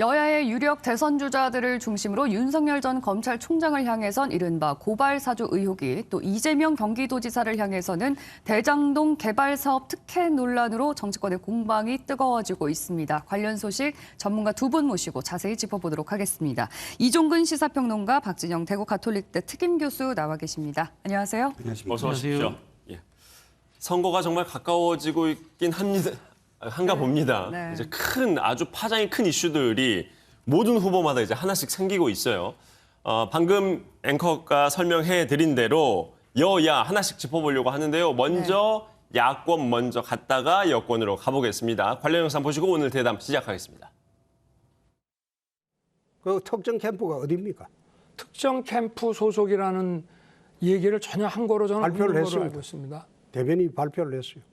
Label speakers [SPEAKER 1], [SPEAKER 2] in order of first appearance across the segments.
[SPEAKER 1] 여야의 유력 대선 주자들을 중심으로 윤석열 전 검찰총장을 향해선 이른바 고발사주 의혹이, 또 이재명 경기도지사를 향해서는 대장동 개발사업 특혜 논란으로 정치권의 공방이 뜨거워지고 있습니다. 관련 소식 전문가 두 분 모시고 자세히 짚어보도록 하겠습니다. 이종근 시사평론가, 박진영 대구 가톨릭대 특임교수 나와 계십니다. 안녕하세요.
[SPEAKER 2] 안녕하십니까. 어서 오십시오. 예. 선거가 정말 가까워지고 있긴 합니다. 한가 봅니다.
[SPEAKER 1] 네.
[SPEAKER 2] 이제 아주 파장이 큰 이슈들이 모든 후보마다 이제 하나씩 생기고 있어요. 방금 앵커가 설명해 드린 대로 여야 하나씩 짚어보려고 하는데요. 먼저 야권 먼저 갔다가 여권으로 가보겠습니다. 관련 영상 보시고 오늘 대담 시작하겠습니다.
[SPEAKER 3] 그 특정 캠프가 어디입니까?
[SPEAKER 4] 특정 캠프 소속이라는 얘기를 전혀 한거로 저는
[SPEAKER 3] 발표를
[SPEAKER 4] 없는 거로
[SPEAKER 3] 했습니다.
[SPEAKER 4] 알고 있습니다.
[SPEAKER 3] 대변인이 발표를 했어요.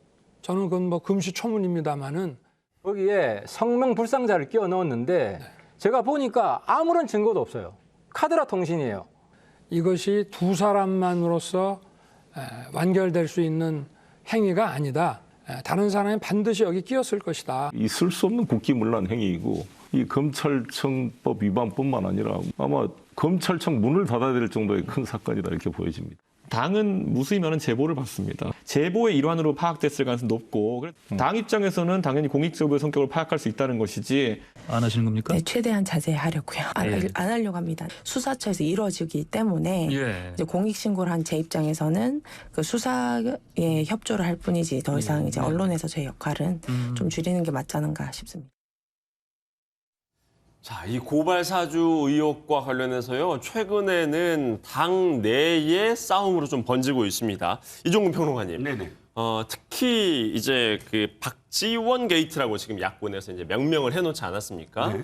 [SPEAKER 4] 저는 그건 뭐 금시초문입니다만은
[SPEAKER 5] 거기에 성명 불상자를 끼워 넣었는데 제가 보니까 아무런 증거도 없어요. 카드라 통신이에요.
[SPEAKER 4] 이것이 두 사람만으로서 완결될 수 있는 행위가 아니다. 다른 사람이 반드시 여기 끼었을 것이다.
[SPEAKER 6] 있을 수 없는 국기문란 행위이고 이 검찰청법 위반뿐만 아니라 아마 검찰청 문을 닫아야 될 정도의 큰 사건이다 이렇게 보여집니다.
[SPEAKER 7] 당은 무수히많은 제보를 받습니다. 제보의 일환으로 파악됐을 가능성이 높고 당 입장에서는 당연히 공익제보의 성격을 파악할 수 있다는 것이지.
[SPEAKER 8] 안 하시는 겁니까?
[SPEAKER 9] 네, 최대한 자제하려고요. 안 하려고 합니다. 수사처에서 이루어지기 때문에 이제 공익신고를 한 제 입장에서는 그 수사에 협조를 할 뿐이지 더 이상 이제 언론에서 제 역할은 좀 줄이는 게 맞지 않은가 싶습니다.
[SPEAKER 2] 자, 이 고발사주 의혹과 관련해서요. 최근에는 당 내의 싸움으로 좀 번지고 있습니다. 이종근 평론가님.
[SPEAKER 10] 네네.
[SPEAKER 2] 특히 이제 그 박지원 게이트라고 지금 야권에서 이제 명명을 해놓지 않았습니까?
[SPEAKER 10] 네.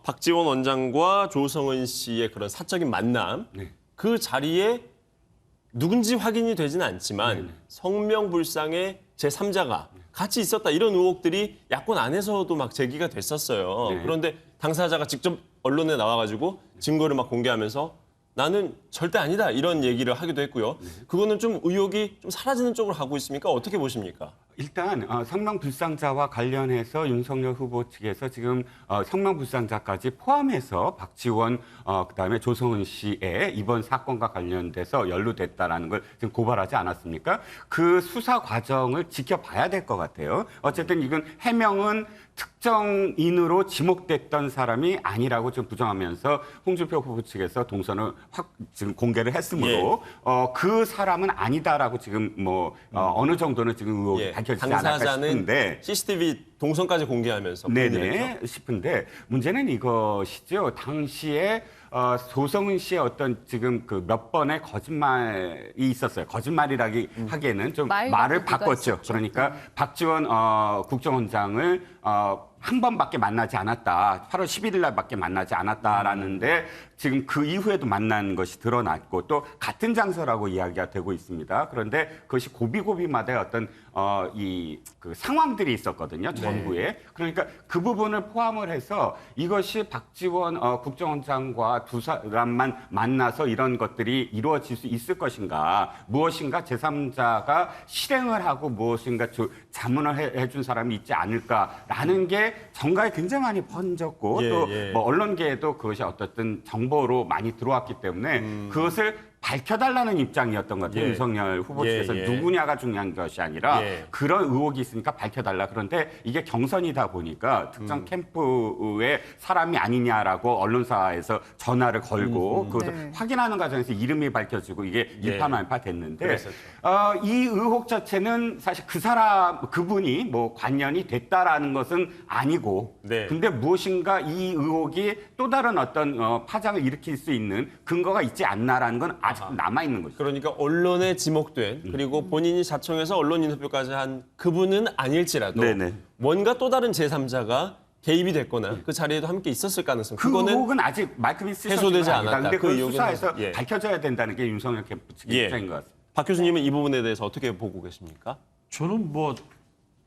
[SPEAKER 2] 박지원 원장과 조성은 씨의 그런 사적인 만남.
[SPEAKER 10] 네.
[SPEAKER 2] 그 자리에 누군지 확인이 되지는 않지만
[SPEAKER 10] 네네.
[SPEAKER 2] 성명불상의 제3자가 같이 있었다 이런 의혹들이 야권 안에서도 막 제기가 됐었어요.
[SPEAKER 10] 네.
[SPEAKER 2] 그런데 당사자가 직접 언론에 나와가지고 증거를 막 공개하면서 나는 절대 아니다 이런 얘기를 하기도 했고요. 그거는 좀 의혹이 좀 사라지는 쪽으로 가고 있습니까? 어떻게 보십니까?
[SPEAKER 10] 일단 성명불상자와 관련해서 윤석열 후보 측에서 지금 성명불상자까지 포함해서 박지원 그다음에 조성은 씨의 이번 사건과 관련돼서 연루됐다라는 걸 지금 고발하지 않았습니까? 그 수사 과정을 지켜봐야 될 것 같아요. 어쨌든 이건 해명은 특정인으로 지목됐던 사람이 아니라고 좀 부정하면서 홍준표 후보 측에서 동선을 지금 공개를 했으므로 그 사람은 아니다라고 지금 어느 정도는 지금 의혹이 밝혀지지 않을까 싶은데
[SPEAKER 2] CCTV 동선까지 공개하면서
[SPEAKER 10] 네네 싶은데 문제는 이것이죠. 당시에 조성은 씨의 어떤 지금 그 몇 번의 거짓말이 있었어요. 거짓말이라기 하기에는 좀 말을 바꿨죠. 그러니까 박지원 국정원장을 한 번밖에 만나지 않았다. 8월 11일 날밖에 만나지 않았다라는데 지금 그 이후에도 만난 것이 드러났고 또 같은 장소라고 이야기가 되고 있습니다. 그런데 그것이 고비고비마다 어떤 그 상황들이 있었거든요. 전후에. 그러니까 그 부분을 포함을 해서 이것이 박지원 국정원장과 두 사람만 만나서 이런 것들이 이루어질 수 있을 것인가. 무엇인가 제3자가 실행을 하고 무엇인가 자문을 해준 사람이 있지 않을까라는 게 정가에 굉장히 많이 번졌고 또 뭐 언론계에도 그것이 어떻든 정보로 많이 들어왔기 때문에 그것을 밝혀달라는 입장이었던 것 같아요. 윤석열 후보 측에서 누구냐가 중요한 것이 아니라 그런 의혹이 있으니까 밝혀달라. 그런데 이게 경선이다 보니까 특정 캠프의 사람이 아니냐라고 언론사에서 전화를 걸고 그것을 확인하는 과정에서 이름이 밝혀지고 이게 일파만파 됐는데 이 의혹 자체는 사실 그분이 뭐 관련이 됐다라는 것은 아니고 근데 무엇인가 이 의혹이 또 다른 어떤 파장을 일으킬 수 있는 근거가 있지 않나라는 건 아직 남아있는 거죠.
[SPEAKER 2] 그러니까 언론에 지목된 그리고 본인이 자청해서 언론 인터뷰까지 한 그분은 아닐지라도 뭔가 또 다른 제3자가 개입이 됐거나 그 자리에도 함께 있었을 가능성.
[SPEAKER 10] 그 의혹은 아직 말끔히
[SPEAKER 2] 해소되지 않았다.
[SPEAKER 10] 그런데 그
[SPEAKER 2] 의혹은
[SPEAKER 10] 수사에서 밝혀져야 된다는 게 윤석열 캠프 측의 입장인 것 같습니다.
[SPEAKER 2] 박 교수님은 이 부분에 대해서 어떻게 보고 계십니까?
[SPEAKER 8] 저는 뭐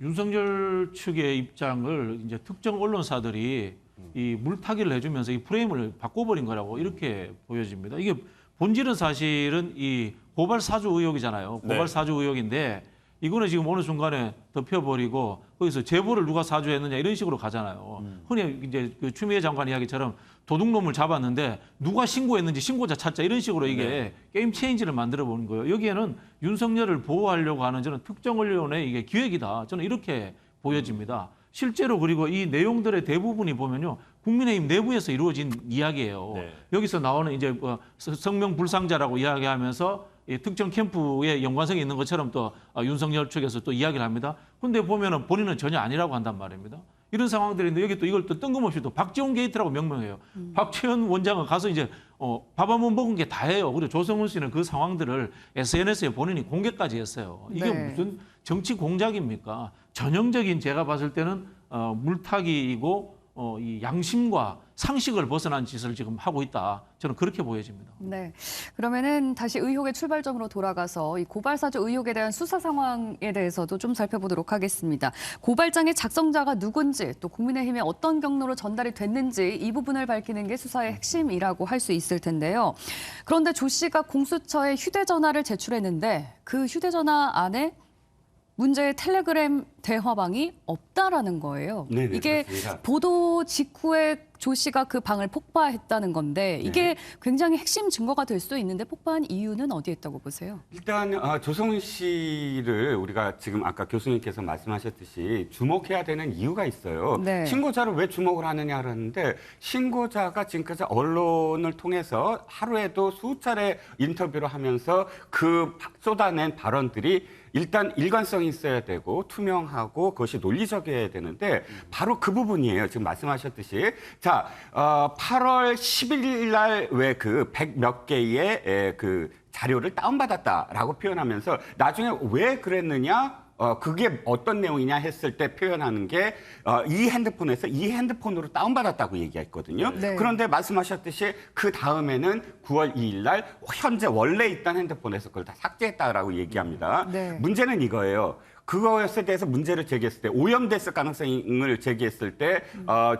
[SPEAKER 8] 윤석열 측의 입장을 이제 특정 언론사들이 이 물타기를 해주면서 이 프레임을 바꿔버린 거라고 이렇게 보여집니다. 이게 본질은 사실은 이 고발 사주 의혹이잖아요. 고발 사주 의혹인데 이거는 지금 어느 순간에 덮여버리고 거기서 제보를 누가 사주했느냐 이런 식으로 가잖아요. 흔히 이제 그 추미애 장관 이야기처럼 도둑놈을 잡았는데 누가 신고했는지 신고자 찾자 이런 식으로 이게 게임 체인지를 만들어 보는 거예요. 여기에는 윤석열을 보호하려고 하는 저는 특정 언론의 이게 기획이다. 저는 이렇게 보여집니다. 실제로 그리고 이 내용들의 대부분이 보면요. 국민의힘 내부에서 이루어진 이야기예요.
[SPEAKER 2] 네.
[SPEAKER 8] 여기서 나오는 이제 성명 불상자라고 이야기하면서 이 특정 캠프에 연관성이 있는 것처럼 또 윤석열 측에서 또 이야기를 합니다. 근데 보면은 본인은 전혀 아니라고 한단 말입니다. 이런 상황들인데 여기 또 이걸 또 뜬금없이 또 박지원 게이트라고 명명해요. 박지원 원장은 가서 이제 밥 한번 먹은 게 다예요. 그리고 조성은 씨는 그 상황들을 SNS에 본인이 공개까지 했어요. 이게
[SPEAKER 1] 네.
[SPEAKER 8] 무슨 정치 공작입니까? 전형적인 제가 봤을 때는 물타기이고 이 양심과 상식을 벗어난 짓을 지금 하고 있다. 저는 그렇게 보여집니다.
[SPEAKER 1] 네. 그러면은 다시 의혹의 출발점으로 돌아가서 이 고발사주 의혹에 대한 수사 상황에 대해서도 좀 살펴보도록 하겠습니다. 고발장의 작성자가 누군지 또 국민의힘에 어떤 경로로 전달이 됐는지 이 부분을 밝히는 게 수사의 핵심이라고 할 수 있을 텐데요. 그런데 조 씨가 공수처에 휴대전화를 제출했는데 그 휴대전화 안에 문제의 텔레그램 대화방이 없다라는 거예요.
[SPEAKER 10] 네네,
[SPEAKER 1] 이게
[SPEAKER 10] 그렇습니다.
[SPEAKER 1] 보도 직후에 조 씨가 그 방을 폭파했다는 건데 이게 굉장히 핵심 증거가 될 수 있는데 폭파한 이유는 어디에 있다고 보세요?
[SPEAKER 10] 일단 조성은 씨를 우리가 지금 아까 교수님께서 말씀하셨듯이 주목해야 되는 이유가 있어요.
[SPEAKER 1] 네.
[SPEAKER 10] 신고자를 왜 주목을 하느냐 그러는데 신고자가 지금까지 언론을 통해서 하루에도 수차례 인터뷰를 하면서 그 쏟아낸 발언들이 일단 일관성이 있어야 되고 투명하고 그것이 논리적이어야 되는데 바로 그 부분이에요. 지금 말씀하셨듯이. 자, 8월 11일 날 왜 그 100 몇 개의 그 자료를 다운받았다라고 표현하면서 나중에 왜 그랬느냐? 그게 어떤 내용이냐 했을 때 표현하는 게 이 핸드폰에서 이 핸드폰으로 다운받았다고 얘기했거든요.
[SPEAKER 1] 네.
[SPEAKER 10] 그런데 말씀하셨듯이 그 다음에는 9월 2일 날 현재 원래 있던 핸드폰에서 그걸 다 삭제했다라고 얘기합니다.
[SPEAKER 1] 네.
[SPEAKER 10] 문제는 이거예요. 그것에 대해서 문제를 제기했을 때 오염됐을 가능성을 제기했을 때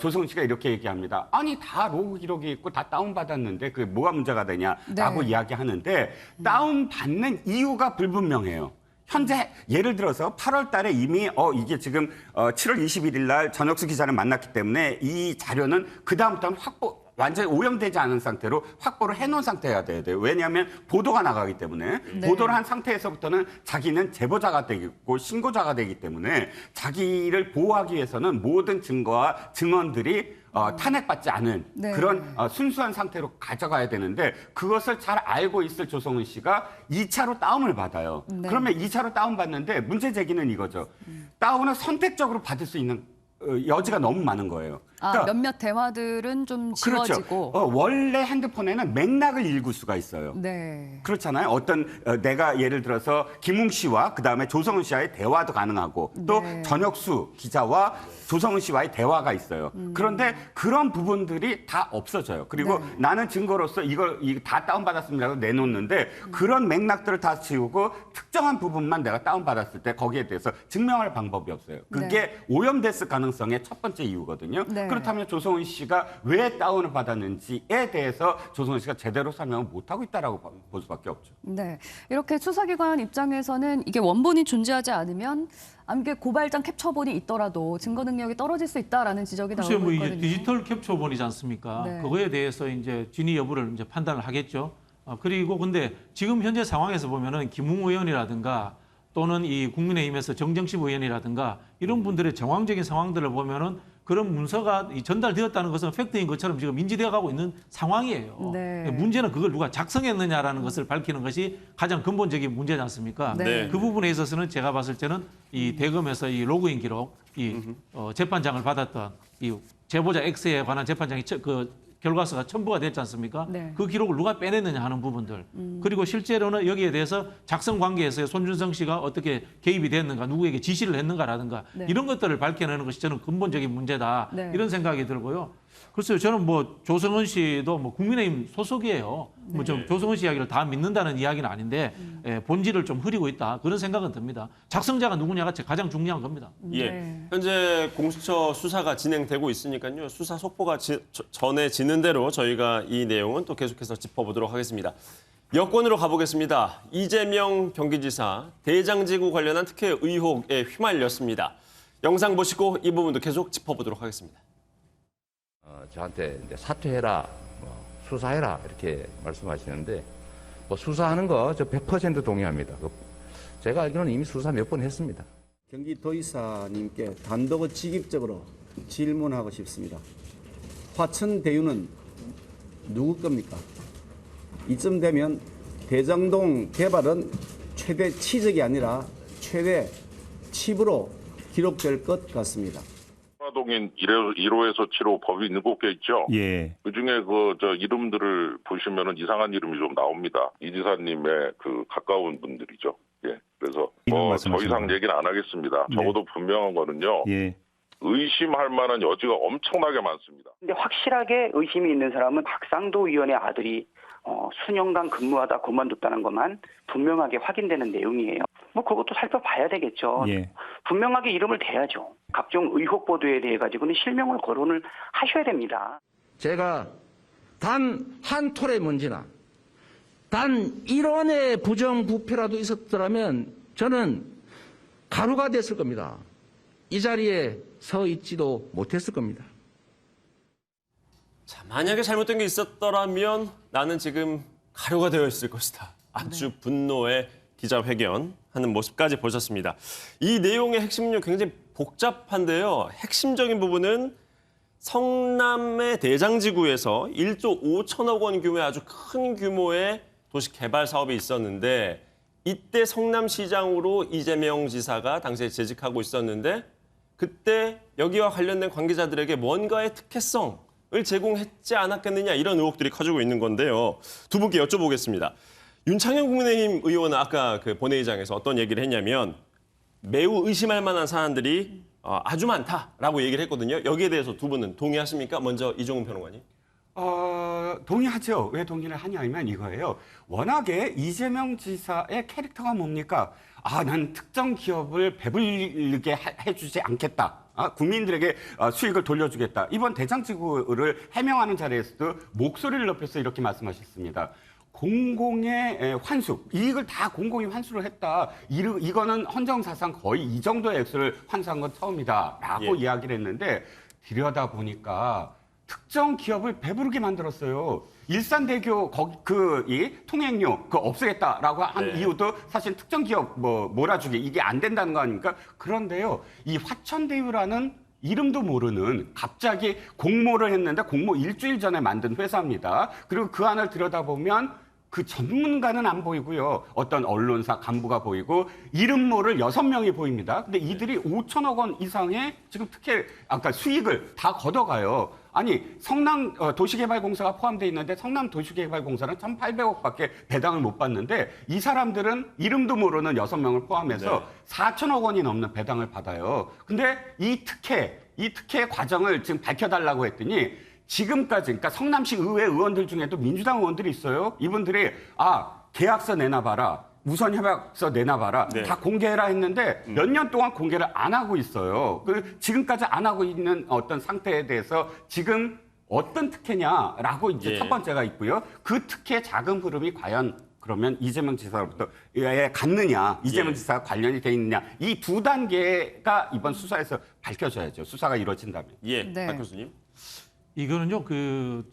[SPEAKER 10] 조성은 씨가 이렇게 얘기합니다. 아니 다 로그 기록이 있고 다 다운받았는데 그게 뭐가 문제가 되냐라고
[SPEAKER 1] 네.
[SPEAKER 10] 이야기하는데 다운받는 이유가 불분명해요. 현재 예를 들어서 8월 달에 이미 이게 지금 7월 21일 날 전혁수 기자를 만났기 때문에 이 자료는 그다음부터는 완전히 오염되지 않은 상태로 확보를 해놓은 상태여야 돼요. 왜냐하면 보도가 나가기 때문에
[SPEAKER 1] 네.
[SPEAKER 10] 보도를 한 상태에서부터는 자기는 제보자가 되고 신고자가 되기 때문에 자기를 보호하기 위해서는 모든 증거와 증언들이 탄핵받지 않은
[SPEAKER 1] 네.
[SPEAKER 10] 그런 순수한 상태로 가져가야 되는데 그것을 잘 알고 있을 조성은 씨가 2차로 다운을 받아요.
[SPEAKER 1] 네.
[SPEAKER 10] 그러면 2차로 다운받는데 문제 제기는 이거죠. 다운을 선택적으로 받을 수 있는 여지가 너무 많은 거예요. 그러니까
[SPEAKER 1] 몇몇 대화들은 좀 지워지고.
[SPEAKER 10] 그렇죠. 원래 핸드폰에는 맥락을 읽을 수가 있어요.
[SPEAKER 1] 네.
[SPEAKER 10] 그렇잖아요. 내가 예를 들어서 김웅 씨와 그다음에 조성은 씨와의 대화도 가능하고 또
[SPEAKER 1] 네.
[SPEAKER 10] 전혁수 기자와 조성은 씨와의 대화가 있어요. 그런데 그런 부분들이 다 없어져요. 그리고
[SPEAKER 1] 네.
[SPEAKER 10] 나는 증거로서 이거 다 다운받았습니다라고 내놓는데 그런 맥락들을 다 지우고 특정한 부분만 내가 다운받았을 때 거기에 대해서 증명할 방법이 없어요. 그게
[SPEAKER 1] 네.
[SPEAKER 10] 오염됐을 가능성의 첫 번째 이유거든요.
[SPEAKER 1] 네.
[SPEAKER 10] 그렇다면 조성은 씨가 왜 다운을 받았는지에 대해서 조성은 씨가 제대로 설명을 못하고 있다라고 볼 수밖에 없죠.
[SPEAKER 1] 네. 이렇게 수사기관 입장에서는 이게 원본이 존재하지 않으면 아무게 고발장 캡처본이 있더라도 증거 능력이 떨어질 수 있다라는 지적이
[SPEAKER 8] 글쎄요,
[SPEAKER 1] 나오고
[SPEAKER 8] 뭐
[SPEAKER 1] 있거든요.
[SPEAKER 8] 이제 디지털 캡처본이지 않습니까?
[SPEAKER 1] 네.
[SPEAKER 8] 그거에 대해서 이제 진위 여부를 이제 판단을 하겠죠. 그리고 근데 지금 현재 상황에서 보면은 김웅 의원이라든가 또는 이 국민의힘에서 정정식 의원이라든가 이런 분들의 정황적인 상황들을 보면은 그런 문서가 전달되었다는 것은 팩트인 것처럼 지금 인지되어 가고 있는 상황이에요.
[SPEAKER 1] 네.
[SPEAKER 8] 문제는 그걸 누가 작성했느냐라는 것을 밝히는 것이 가장 근본적인 문제지 않습니까?
[SPEAKER 1] 네.
[SPEAKER 8] 그 부분에 있어서는 제가 봤을 때는 이 대검에서 이 로그인 기록, 재판장을 받았던 이 제보자 X에 관한 재판장이 결과서가 첨부가 됐지 않습니까?
[SPEAKER 1] 네.
[SPEAKER 8] 그 기록을 누가 빼냈느냐 하는 부분들. 그리고 실제로는 여기에 대해서 작성 관계에서 손준성 씨가 어떻게 개입이 됐는가, 누구에게 지시를 했는가라든가
[SPEAKER 1] 네.
[SPEAKER 8] 이런 것들을 밝혀내는 것이 저는 근본적인 문제다.
[SPEAKER 1] 네.
[SPEAKER 8] 이런 생각이 들고요. 글쎄요, 저는 뭐 조성은 씨도 뭐 국민의힘 소속이에요. 뭐 좀 조성은 씨 이야기를 다 믿는다는 이야기는 아닌데 본질을 좀 흐리고 있다. 그런 생각은 듭니다. 작성자가 누구냐가 가장 중요한 겁니다.
[SPEAKER 2] 예.
[SPEAKER 1] 네.
[SPEAKER 2] 현재 공수처 수사가 진행되고 있으니까요. 수사 속보가 전해지는 대로 저희가 이 내용은 또 계속해서 짚어보도록 하겠습니다. 여권으로 가보겠습니다. 이재명 경기지사 대장지구 관련한 특혜 의혹에 휘말렸습니다. 영상 보시고 이 부분도 계속 짚어보도록 하겠습니다.
[SPEAKER 11] 저한테 이제 사퇴해라, 수사해라 이렇게 말씀하시는데 수사하는 거 저 100% 동의합니다. 제가 알기로는 이미 수사 몇 번 했습니다.
[SPEAKER 12] 경기도지사님께 단독 직입적으로 질문하고 싶습니다. 화천 대유는 누구 겁니까? 이쯤 되면 대장동 개발은 최대 치적이 아니라 최대 칩으로 기록될 것 같습니다.
[SPEAKER 13] 동인 1호에서 7호 법이 7개 있죠.
[SPEAKER 6] 예.
[SPEAKER 13] 그중에 이름들을 보시면은 이상한 이름이 좀 나옵니다. 이 지사님의 가까운 분들이죠. 예. 그래서 더 이상 얘기는 안 하겠습니다.
[SPEAKER 6] 네.
[SPEAKER 13] 적어도 분명한 거는요.
[SPEAKER 6] 예.
[SPEAKER 13] 의심할 만한 여지가 엄청나게 많습니다.
[SPEAKER 14] 근데 확실하게 의심이 있는 사람은 박상도 의원의 아들이 수년간 근무하다 그만뒀다는 것만 분명하게 확인되는 내용이에요. 그것도 살펴봐야 되겠죠.
[SPEAKER 6] 예.
[SPEAKER 14] 분명하게 이름을 대야죠. 각종 의혹 보도에 대해 가지고는 실명을 거론을 하셔야 됩니다.
[SPEAKER 11] 제가 단 한 톨의 문제나 단 1원의 부정부패라도 있었더라면 저는 가루가 됐을 겁니다. 이 자리에 서 있지도 못했을 겁니다.
[SPEAKER 2] 자, 만약에 잘못된 게 있었더라면 나는 지금 가루가 되어 있을 것이다. 아주 분노의 기자회견하는 모습까지 보셨습니다. 이 내용의 핵심은요, 굉장히 복잡한데요. 핵심적인 부분은 성남의 대장지구에서 1조 5천억 원 규모의 아주 큰 규모의 도시 개발 사업이 있었는데 이때 성남시장으로 이재명 지사가 당시에 재직하고 있었는데 그때 여기와 관련된 관계자들에게 뭔가의 특혜성을 제공했지 않았겠느냐 이런 의혹들이 커지고 있는 건데요. 두 분께 여쭤보겠습니다. 윤창현 국민의힘 의원은 아까 본회의장에서 어떤 얘기를 했냐면 매우 의심할 만한 사안들이 아주 많다라고 얘기를 했거든요. 여기에 대해서 두 분은 동의하십니까? 먼저 이종훈 평론가님.
[SPEAKER 10] 동의하죠. 왜 동의를 하냐면 이거예요. 워낙에 이재명 지사의 캐릭터가 뭡니까? 난 특정 기업을 배불리게 해주지 않겠다. 국민들에게 수익을 돌려주겠다. 이번 대장지구를 해명하는 자리에서도 목소리를 높여서 이렇게 말씀하셨습니다. 공공의 환수, 이익을 다 공공이 환수를 했다. 이거는 헌정사상 거의 이 정도의 액수를 환수한 건 처음이다. 라고 이야기를 했는데 들여다보니까 특정 기업을 배부르게 만들었어요. 일산대교 이 통행료 없애겠다라고 한 이유도 사실 특정 기업 몰아주기 이게 안 된다는 거 아닙니까? 그런데요, 이 화천대유라는 이름도 모르는 갑자기 공모를 했는데 공모 일주일 전에 만든 회사입니다. 그리고 그 안을 들여다보면 그 전문가는 안 보이고요. 어떤 언론사 간부가 보이고 이름 모를 6명이 보입니다. 근데 이들이 5천억 원 이상의 지금 특혜, 수익을 다 걷어가요. 아니, 성남 도시개발공사가 포함되어 있는데 성남 도시개발공사는 1,800억밖에 배당을 못 받는데 이 사람들은 이름도 모르는 6명을 포함해서 4천억 원이 넘는 배당을 받아요. 근데 이 특혜 과정을 지금 밝혀달라고 했더니 지금까지, 그러니까 성남시 의회 의원들 중에도 민주당 의원들이 있어요. 이분들이 계약서 내놔봐라. 우선 협약서 내놔봐라. 다 공개해라 했는데 몇 년 동안 공개를 안 하고 있어요. 지금까지 안 하고 있는 어떤 상태에 대해서 지금 어떤 특혜냐라고 이제 첫 번째가 있고요. 그 특혜 자금 흐름이 과연 그러면 이재명 지사로부터 갔느냐, 이재명 지사가 관련이 돼 있느냐, 이 두 단계가 이번 수사에서 밝혀져야죠. 수사가 이루어진다면.
[SPEAKER 2] 박 교수님.
[SPEAKER 8] 이거는요,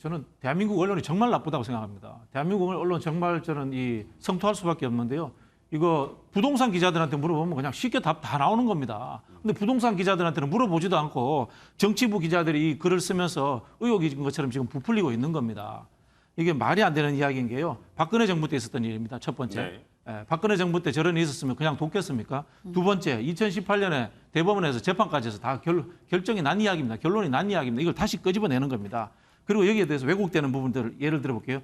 [SPEAKER 8] 저는 대한민국 언론이 정말 나쁘다고 생각합니다. 대한민국 언론 정말 저는 성토할 수밖에 없는데요. 이거 부동산 기자들한테 물어보면 그냥 쉽게 답 다 나오는 겁니다. 근데 부동산 기자들한테는 물어보지도 않고 정치부 기자들이 이 글을 쓰면서 의혹인 것처럼 지금 부풀리고 있는 겁니다. 이게 말이 안 되는 이야기인 게요. 박근혜 정부 때 있었던 일입니다. 첫 번째. 박근혜 정부 때 저런 일이 있었으면 그냥 돕겠습니까? 두 번째, 2018년에 대법원에서 재판까지 해서 다 결정이 난 이야기입니다. 결론이 난 이야기입니다. 이걸 다시 끄집어내는 겁니다. 그리고 여기에 대해서 왜곡되는 부분들 예를 들어볼게요.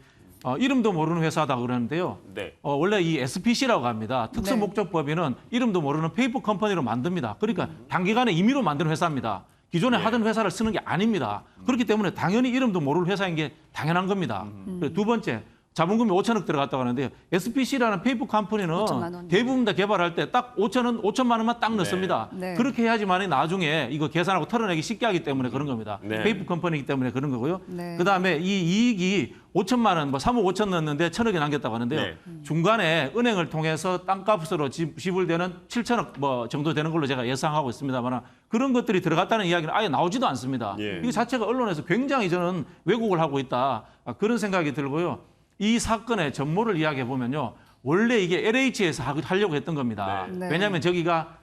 [SPEAKER 8] 이름도 모르는 회사다 그러는데요. 원래 이 SPC라고 합니다. 특수목적법인은 이름도 모르는 페이퍼 컴퍼니로 만듭니다. 그러니까 단기간에 임의로 만든 회사입니다. 기존에 하던 회사를 쓰는 게 아닙니다. 그렇기 때문에 당연히 이름도 모를 회사인 게 당연한 겁니다. 두 번째, 자본금이 5천억 들어갔다고 하는데요. SPC라는 페이퍼 컴퍼니는
[SPEAKER 1] 5천만 원.
[SPEAKER 8] 대부분 다 개발할 때 딱 5천만 원만 딱 넣습니다.
[SPEAKER 1] 네.
[SPEAKER 8] 그렇게 해야지만 나중에 이거 계산하고 털어내기 쉽게 하기 때문에 그런 겁니다.
[SPEAKER 2] 네.
[SPEAKER 8] 페이퍼 컴퍼니이기 때문에 그런 거고요.
[SPEAKER 1] 네.
[SPEAKER 8] 그다음에 이 이익이 5천만 원, 뭐 3억 5천 넣었는데 1,000억이 남겼다고 하는데요.
[SPEAKER 2] 네.
[SPEAKER 8] 중간에 은행을 통해서 땅값으로 지불되는 7천억 뭐 정도 되는 걸로 제가 예상하고 있습니다만 그런 것들이 들어갔다는 이야기는 아예 나오지도 않습니다.
[SPEAKER 2] 예.
[SPEAKER 8] 이거 자체가 언론에서 굉장히 저는 왜곡을 하고 있다. 그런 생각이 들고요. 이 사건의 전모를 이야기해 보면요. 원래 이게 LH에서 하려고 했던 겁니다.
[SPEAKER 1] 네.
[SPEAKER 8] 왜냐하면 저기가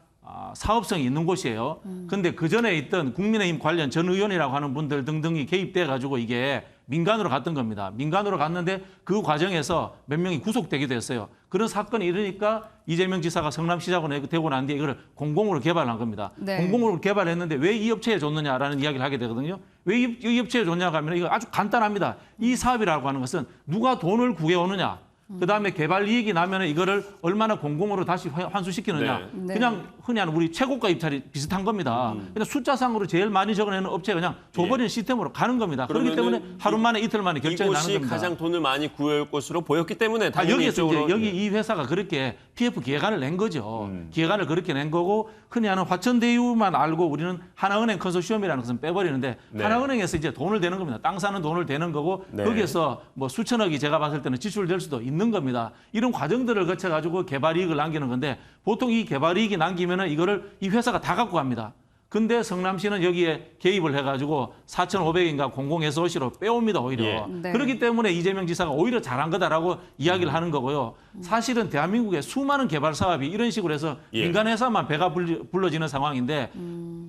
[SPEAKER 8] 사업성이 있는 곳이에요. 근데 그 전에 있던 국민의힘 관련 전 의원이라고 하는 분들 등등이 개입돼 가지고 이게 민간으로 갔던 겁니다. 민간으로 갔는데 그 과정에서 몇 명이 구속되기도 했어요. 그런 사건이 일으니까 이재명 지사가 성남시장으로 되고 난 뒤에 이걸 공공으로 개발한 겁니다.
[SPEAKER 1] 네.
[SPEAKER 8] 공공으로 개발했는데 왜 이 업체에 줬느냐라는 이야기를 하게 되거든요. 왜 이 업체에 줬냐고 하면 이거 아주 간단합니다. 이 사업이라고 하는 것은 누가 돈을 구해오느냐. 그다음에 개발 이익이 나면 이거를 얼마나 공공으로 다시 환수시키느냐.
[SPEAKER 1] 네.
[SPEAKER 8] 그냥 흔히 하는 우리 최고가 입찰이 비슷한 겁니다. 그냥 숫자상으로 제일 많이 적어내는 업체가 그냥 줘버리는 시스템으로 가는 겁니다. 그렇기 때문에 하루 만에 이틀 만에 결정이 나는
[SPEAKER 2] 이곳이
[SPEAKER 8] 겁니다.
[SPEAKER 2] 가장 돈을 많이 구해올 곳으로 보였기 때문에 당연히
[SPEAKER 8] 여기에서 이제
[SPEAKER 2] 이쪽으로
[SPEAKER 8] 여기 이 회사가 그렇게 PF 기획안을 낸 거죠. 기획안을 그렇게 낸 거고 흔히 하는 화천대유만 알고 우리는 하나은행 컨소시엄이라는 것은 빼버리는데
[SPEAKER 2] 네.
[SPEAKER 8] 하나은행에서 이제 돈을 대는 겁니다. 땅 사는 돈을 대는 거고
[SPEAKER 2] 네.
[SPEAKER 8] 거기에서 뭐 수천억이 제가 봤을 때는 지출될 수도 있는 겁니다. 이런 과정들을 거쳐가지고 개발 이익을 남기는 건데 보통 이 개발 이익이 남기면은 이거를 이 회사가 다 갖고 갑니다. 근데 성남시는 여기에 개입을 해가지고 4,500인가 공공SOC로 빼옵니다, 오히려.
[SPEAKER 2] 예.
[SPEAKER 1] 네.
[SPEAKER 8] 그렇기 때문에 이재명 지사가 오히려 잘한 거다라고 이야기를 하는 거고요. 사실은 대한민국의 수많은 개발 사업이 이런 식으로 해서
[SPEAKER 2] 예.
[SPEAKER 8] 민간 회사만 배가 불러지는 상황인데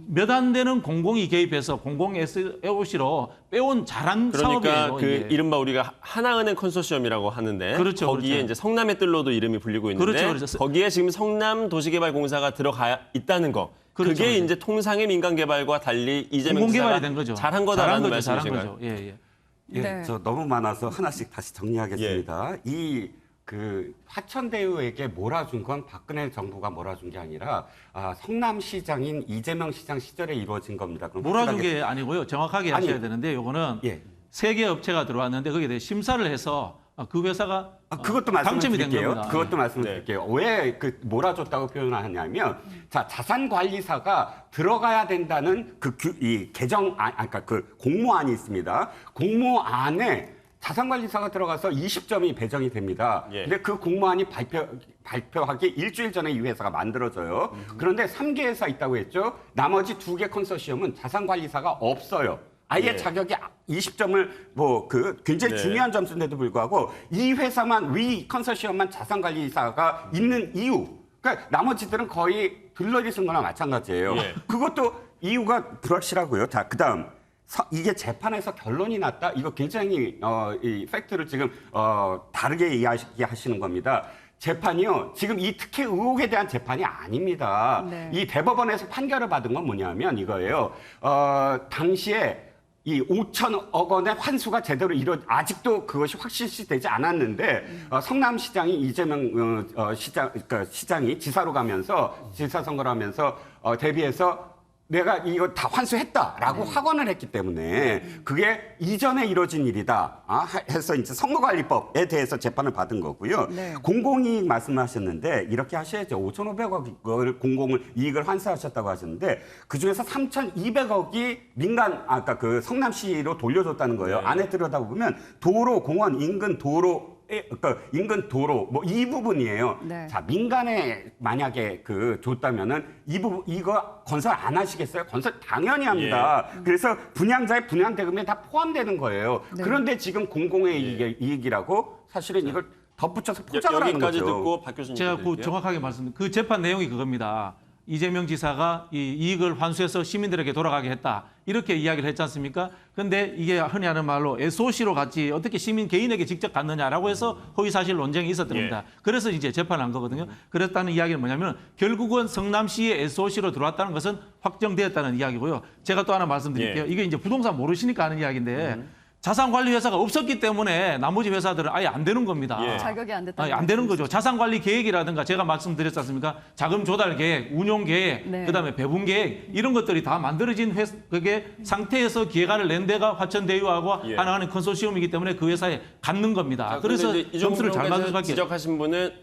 [SPEAKER 8] 몇 안 되는 공공이 개입해서 공공SOC로 빼온 잘한
[SPEAKER 2] 그러니까
[SPEAKER 8] 사업이에요.
[SPEAKER 2] 그
[SPEAKER 8] 이게.
[SPEAKER 2] 이른바 우리가 하나은행 컨소시엄이라고 하는데
[SPEAKER 8] 그렇죠,
[SPEAKER 2] 거기에
[SPEAKER 8] 그렇죠.
[SPEAKER 2] 이제 성남의 뜰로도 이름이 불리고 있는데
[SPEAKER 8] 그렇죠, 그렇죠.
[SPEAKER 2] 거기에 지금 성남 도시개발공사가 들어가 있다는 거.
[SPEAKER 8] 그렇죠,
[SPEAKER 2] 그게
[SPEAKER 8] 그렇죠.
[SPEAKER 2] 이제 통상의 민간 개발과 달리 이재명
[SPEAKER 8] 공공개발이
[SPEAKER 2] 지사가
[SPEAKER 8] 된 거죠.
[SPEAKER 2] 잘한 거다라는
[SPEAKER 8] 거죠, 잘한
[SPEAKER 2] 말씀이신가요?
[SPEAKER 8] 거죠. 예, 예.
[SPEAKER 10] 예,
[SPEAKER 1] 네.
[SPEAKER 10] 저 너무 많아서 하나씩 다시 정리하겠습니다. 이 그 화천대유에게 몰아준 건 박근혜 정부가 몰아준 게 아니라 성남시장인 이재명 시장 시절에 이루어진 겁니다. 그럼
[SPEAKER 8] 몰아준
[SPEAKER 10] 확실하게-
[SPEAKER 8] 게 아니고요. 정확하게
[SPEAKER 10] 아니,
[SPEAKER 8] 하셔야 되는데 요거는
[SPEAKER 10] 예.
[SPEAKER 8] 세 개 업체가 들어왔는데 거기에 대해 심사를 해서 그 회사가
[SPEAKER 10] 그것도
[SPEAKER 8] 당첨이 된
[SPEAKER 10] 말씀드릴게요.
[SPEAKER 8] 겁니다.
[SPEAKER 10] 그것도 말씀드릴게요. 왜 그 몰아줬다고 표현하냐면, 자 자산관리사가 들어가야 된다는 이 개정안, 그러니까 그 공모안이 있습니다. 공모안에 자산관리사가 들어가서 20점이 배정이 됩니다.
[SPEAKER 2] 예.
[SPEAKER 10] 근데 그 공모안이 발표하기 일주일 전에 이 회사가 만들어져요. 그런데 3개 회사 있다고 했죠. 나머지 2개 컨소시엄은 자산관리사가 없어요. 아예
[SPEAKER 2] 예.
[SPEAKER 10] 자격이 20점을 굉장히
[SPEAKER 2] 네.
[SPEAKER 10] 중요한 점수인데도 불구하고 이 회사만 위 컨소시엄만 자산관리사가 있는 이유. 그러니까 나머지들은 거의 들러리 쓴 거나 마찬가지예요.
[SPEAKER 2] 예.
[SPEAKER 10] 그것도 이유가 불확실하고요. 자, 그다음 이게 재판에서 결론이 났다. 이거 굉장히 이 팩트를 지금 다르게 이야기하시는 겁니다. 재판이요. 지금 이 특혜 의혹에 대한 재판이 아닙니다.
[SPEAKER 1] 네.
[SPEAKER 10] 이 대법원에서 판결을 받은 건 뭐냐면 이거예요. 당시에 이 5천억 원의 환수가 제대로 아직도 그것이 확실시되지 않았는데 성남시장이 이재명 시장이 지사로 가면서 지사 선거를 하면서 대비해서 내가 이거 다 환수했다라고 확언을 했기 때문에 그게 이전에 이뤄진 일이다 해서 이제 선거관리법에 대해서 재판을 받은 거고요.
[SPEAKER 1] 네.
[SPEAKER 10] 공공이익 말씀하셨는데 이렇게 하셔야죠. 5,500억을 공공을 이익을 환수하셨다고 하셨는데 그 중에서 3,200억이 민간 아까 그 성남시로 돌려줬다는 거예요.
[SPEAKER 2] 네.
[SPEAKER 10] 안에 들여다보면 도로, 공원, 인근 도로 그러니까 인근 도로 뭐 이 부분이에요.
[SPEAKER 1] 네.
[SPEAKER 10] 자 민간에 만약에 줬다면은 이 부분 이거 건설 안 하시겠어요? 건설 당연히 합니다. 그래서 분양자의 분양 대금에 다 포함되는 거예요.
[SPEAKER 1] 네.
[SPEAKER 10] 그런데 지금 공공의 이익이라고 사실은 이걸 덧붙여서 포장을 하는
[SPEAKER 2] 여기까지
[SPEAKER 10] 거죠.
[SPEAKER 2] 듣고 박 교수님
[SPEAKER 8] 제가 정확하게 말씀드릴게요. 그 재판 내용이 그겁니다. 이재명 지사가 이 이익을 환수해서 시민들에게 돌아가게 했다. 이렇게 이야기를 했지 않습니까? 근데 이게 흔히 하는 말로 SOC로 갔지 어떻게 시민 개인에게 직접 갔느냐라고 해서 허위사실 논쟁이 있었던 겁니다. 그래서 이제 재판을 한 거거든요. 그랬다는 이야기는 뭐냐면 결국은 성남시의 SOC로 들어왔다는 것은 확정되었다는 이야기고요. 제가 또 하나 말씀드릴게요. 이게 이제 부동산 모르시니까 하는 이야기인데 자산관리회사가 없었기 때문에 나머지 회사들은 아예 안 되는 겁니다.
[SPEAKER 2] 예.
[SPEAKER 1] 자격이 안 됐다.
[SPEAKER 8] 안 되는 거죠. 자산관리 계획이라든가 제가 말씀드렸지 않습니까? 자금 조달 계획, 운용 계획,
[SPEAKER 1] 네.
[SPEAKER 8] 그다음에 배분 계획 이런 것들이 다 만들어진 그게 상태에서 기획안을 낸 데가 화천대유하고
[SPEAKER 2] 예.
[SPEAKER 8] 하나하는 컨소시엄이기 때문에 그 회사에 갖는 겁니다.
[SPEAKER 2] 자,
[SPEAKER 8] 그래서
[SPEAKER 2] 그런데 이제
[SPEAKER 8] 점수를 잘 받을
[SPEAKER 2] 이종훈
[SPEAKER 8] 수밖에.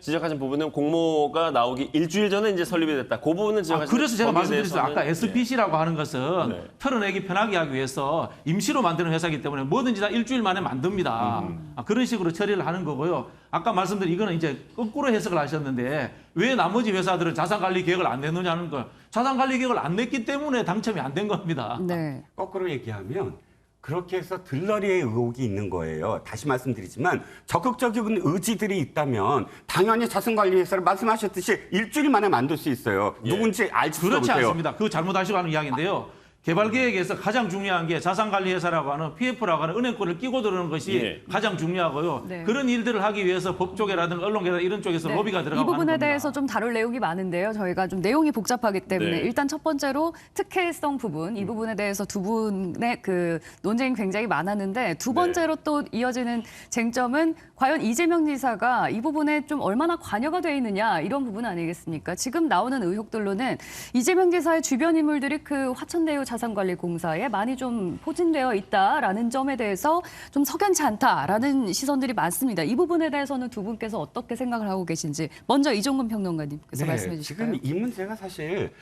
[SPEAKER 2] 지적하신 부분은 공모가 나오기 일주일 전에 이제 설립이 됐다. 그 부분은 지적하신.
[SPEAKER 8] 그래서 제가 말씀드렸어요. 아까
[SPEAKER 2] 예.
[SPEAKER 8] SPC라고 하는 것은
[SPEAKER 2] 네.
[SPEAKER 8] 털어내기 편하게 하기 위해서 임시로 만드는 회사이기 때문에 뭐든지 다 일주일 만에 만듭니다. 그런 식으로 처리를 하는 거고요. 아까 말씀드린 이거는 이제 거꾸로 해석을 하셨는데 왜 나머지 회사들은 자산관리 계획을 안 냈느냐는 걸 자산관리 계획을 안 냈기 때문에 당첨이 안 된 겁니다.
[SPEAKER 1] 네.
[SPEAKER 10] 거꾸로 얘기하면 그렇게 해서 들러리의 의혹이 있는 거예요. 다시 말씀드리지만 적극적인 의지들이 있다면 당연히 자산관리회사를 말씀하셨듯이 일주일 만에 만들 수 있어요.
[SPEAKER 2] 예.
[SPEAKER 10] 누군지 알지도
[SPEAKER 8] 그렇지
[SPEAKER 10] 못해요.
[SPEAKER 8] 않습니다. 그거 잘못하시고 하는 이야기인데요. 개발계획에서 가장 중요한 게 자산관리회사라고 하는 PF라고 하는 은행권을 끼고 들어오는 것이
[SPEAKER 2] 예.
[SPEAKER 8] 가장 중요하고요.
[SPEAKER 1] 네.
[SPEAKER 8] 그런 일들을 하기 위해서 법 쪽이라든가 언론계나 이런 쪽에서
[SPEAKER 1] 네.
[SPEAKER 8] 로비가 들어가고
[SPEAKER 1] 이 부분에
[SPEAKER 8] 하는 겁니다.
[SPEAKER 1] 대해서 좀 다룰 내용이 많은데요. 저희가 좀 내용이 복잡하기 때문에
[SPEAKER 2] 네.
[SPEAKER 1] 일단 첫 번째로 특혜성 부분, 이 부분에 대해서 두 분의 그 논쟁이 굉장히 많았는데 두 번째로 또 이어지는 쟁점은 과연 이재명 지사가 이 부분에 좀 얼마나 관여가 돼 있느냐 이런 부분 아니겠습니까? 지금 나오는 의혹들로는 이재명 지사의 주변 인물들이 그 화천대유 자산관리공사에 많이 좀 포진되어 있다라는 점에 대해서 좀 석연치 않다라는 시선들이 많습니다. 이 부분에 대해서는 두 분께서 어떻게 생각을 하고 계신지 먼저 이종근 평론가님께서 말씀해 주실까요?
[SPEAKER 10] 지금 이 문제가 사실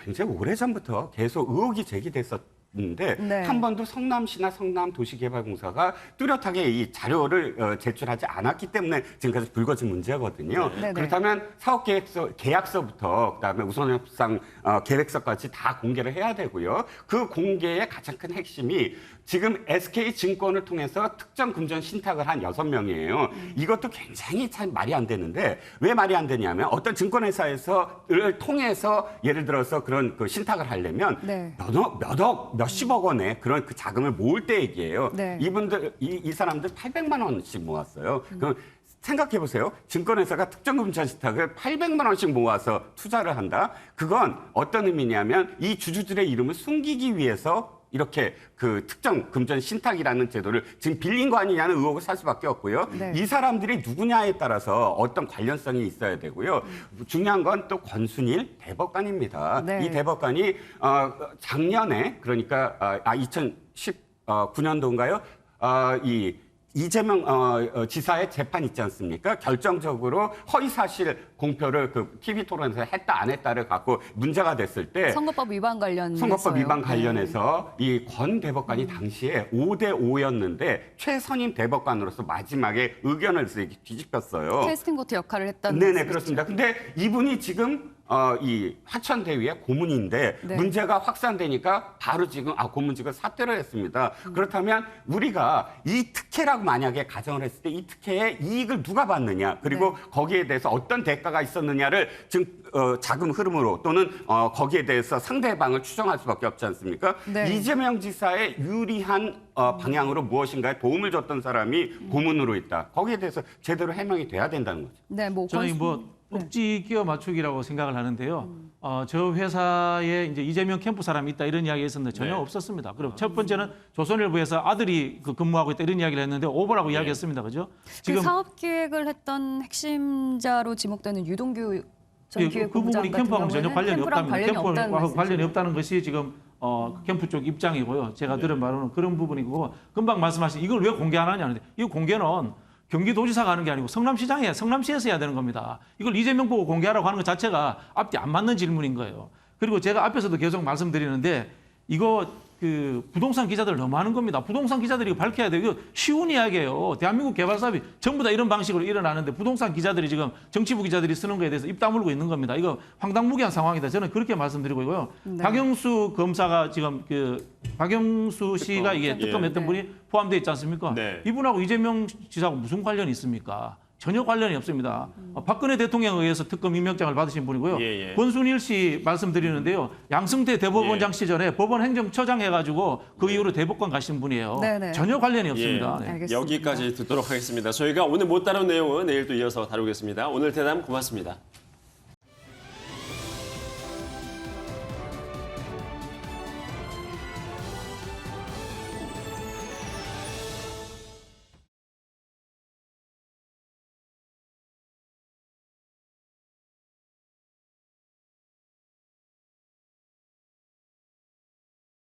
[SPEAKER 10] 굉장히 오래전부터 계속 의혹이 제기됐었는데
[SPEAKER 1] 네.
[SPEAKER 10] 한 번도 성남시나 성남도시개발공사가 뚜렷하게 이 자료를 제출하지 않았기 때문에 지금까지 불거진 문제거든요.
[SPEAKER 1] 네.
[SPEAKER 10] 그렇다면 계약서부터 그다음에 우선협상 계획서까지 다 공개를 해야 되고요. 그 공개의 가장 큰 핵심이 지금 SK증권을 통해서 특정 금전 신탁을 한 6명이에요. 이것도 굉장히 참 말이 안 되는데 왜 말이 안 되냐면 어떤 증권회사를 통해서 예를 들어서 그런 그 신탁을 하려면
[SPEAKER 1] 네.
[SPEAKER 10] 몇십억 원의 그런 그 자금을 모을 때 얘기예요.
[SPEAKER 1] 네.
[SPEAKER 10] 이 사람들 800만 원씩 모았어요. 그럼 생각해 보세요. 증권회사가 특정 금전 신탁을 800만 원씩 모아서 투자를 한다. 그건 어떤 의미냐면 이 주주들의 이름을 숨기기 위해서 이렇게 그 특정 금전 신탁이라는 제도를 지금 빌린 거 아니냐는 의혹을 살 수밖에 없고요.
[SPEAKER 1] 네.
[SPEAKER 10] 이 사람들이 누구냐에 따라서 어떤 관련성이 있어야 되고요. 중요한 건 또 권순일 대법관입니다.
[SPEAKER 1] 네.
[SPEAKER 10] 이 대법관이 작년에 그러니까 2019년도인가요? 이 이재명 지사의 재판 있지 않습니까? 결정적으로 허위사실 공표를 그 TV 토론에서 했다 안 했다를 갖고 문제가 됐을 때
[SPEAKER 1] 선거법 위반 관련해서요.
[SPEAKER 10] 선거법 위반 관련해서 이 권 대법관이 당시에 5대5였는데 최선임 대법관으로서 마지막에 의견을 뒤집혔어요.
[SPEAKER 1] 캐스팅 보트 역할을 했다는
[SPEAKER 10] 네네
[SPEAKER 1] 말씀이시죠?
[SPEAKER 10] 그렇습니다. 근데 이분이 지금 이 화천대유의 고문인데
[SPEAKER 1] 네.
[SPEAKER 10] 문제가 확산되니까 바로 지금 고문직을 사퇴를 했습니다. 그렇다면 우리가 이 특혜라고 만약에 가정을 했을 때 이 특혜의 이익을 누가 받느냐 그리고 거기에 대해서 어떤 대가가 있었느냐를 지금 자금 흐름으로 또는 거기에 대해서 상대방을 추정할 수밖에 없지 않습니까?
[SPEAKER 1] 네.
[SPEAKER 10] 이재명 지사의 유리한 방향으로 무엇인가에 도움을 줬던 사람이 고문으로 있다. 거기에 대해서 제대로 해명이 돼야 된다는 거죠.
[SPEAKER 1] 네, 뭐
[SPEAKER 8] 저는 억지 끼워 맞추기라고 생각을 하는데요. 저 회사에 이제 이재명 캠프 사람이 있다 이런 이야기 했었는데 전혀 없었습니다. 그리고 첫 번째는 조선일보에서 아들이 근무하고 있다 이런 이야기를 했는데 오보라고 이야기했습니다. 그죠?
[SPEAKER 1] 그 사업 기획을 했던 핵심자로 지목되는 유동규 전
[SPEAKER 8] 그
[SPEAKER 1] 기획부장
[SPEAKER 8] 부분이
[SPEAKER 1] 같은
[SPEAKER 8] 캠프하고 전혀
[SPEAKER 1] 경우에는
[SPEAKER 8] 관련이
[SPEAKER 1] 캠프랑
[SPEAKER 8] 없다는
[SPEAKER 1] 관련이
[SPEAKER 8] 관련이 없다는 것이 지금 캠프 쪽 입장이고요. 제가 들은 바로는 그런 부분이고 금방 말씀하신 이걸 왜 공개 안 하냐는데 이 공개는 경기도지사가 하는 게 아니고 성남시에서 해야 되는 겁니다. 이걸 이재명 보고 공개하라고 하는 것 자체가 앞뒤 안 맞는 질문인 거예요. 그리고 제가 앞에서도 계속 말씀드리는데 이거 그 부동산 기자들 너무 하는 겁니다. 부동산 기자들이 밝혀야 돼요. 이거 쉬운 이야기예요. 대한민국 개발 사업이 전부 다 이런 방식으로 일어나는데 부동산 기자들이 지금 정치부 기자들이 쓰는 거에 대해서 입 다물고 있는 겁니다. 이거 황당무계한 상황이다. 저는 그렇게 말씀드리고 있고요.
[SPEAKER 1] 네.
[SPEAKER 8] 박영수 검사가 지금 박영수 씨가 이게 특검했던 분이 포함되어 있지 않습니까?
[SPEAKER 2] 네.
[SPEAKER 8] 이분하고 이재명 지사하고 무슨 관련이 있습니까? 전혀 관련이 없습니다. 박근혜 대통령에 의해서 특검 임명장을 받으신 분이고요. 권순일 씨 말씀드리는데요. 양승태 대법원장 시절에 법원 행정처장 해가지고 그 이후로 대법관 가신 분이에요.
[SPEAKER 1] 네네.
[SPEAKER 8] 전혀 관련이 없습니다. 네.
[SPEAKER 1] 알겠습니다.
[SPEAKER 2] 여기까지 듣도록 하겠습니다. 저희가 오늘 못 다룬 내용은 내일 또 이어서 다루겠습니다. 오늘 대담 고맙습니다.